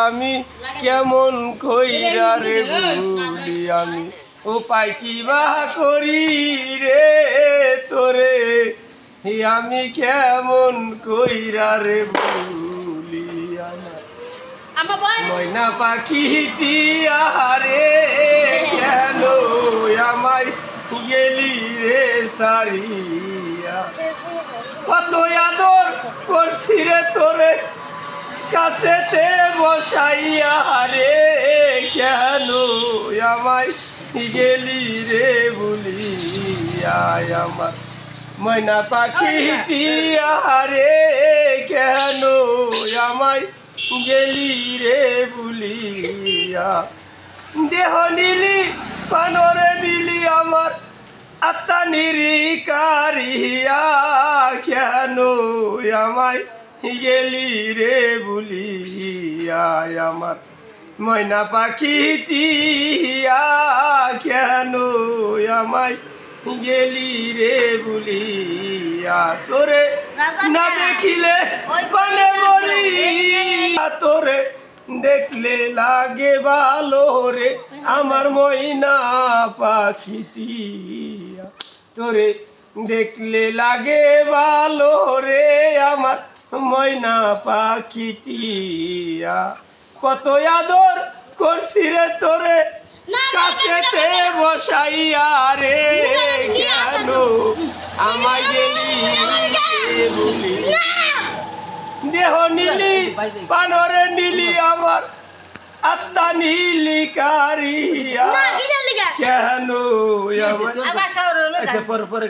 আমি কেমন কইরা রে ভুলি আমি উপায় কি বা করি রে তোরে আমি কেমন কইরা রে ভুলি ময়না পাখিটি আহারে কেন আমায় গেলি রে সারিয়া কত আদর করছি রে তোরে কাছেতে বসাইয়া রে কেন আমায় গেলি রে ভুলিয়া আমার ময়না পাখিটি আহারে কেন আমায় গেলি রে ভুলিয়া দেহ নীলি পানরে নীলি আমার আত্মা নিরিকারিয়া কেন আমায় গেলি রে ভুলিয়া আমার ময়না পাখিটি কেন আমায় গেলি রে ভুলিয়া তোরে না দেখিলে পানে মরি তোরে দেখলে লাগে ভালো রে আমার ময়না পাখিটি তোরে দেখলে লাগে ভালো রে আমার ময়না পাখিটি কত আদর করছি রে তোরে কাছেতে বসাইয়া রে কেন আমায় গেলি বলি দেহ নীলি পানরে নীলি আমার আত্মা নীলি কারিয়া কেন আমার পরে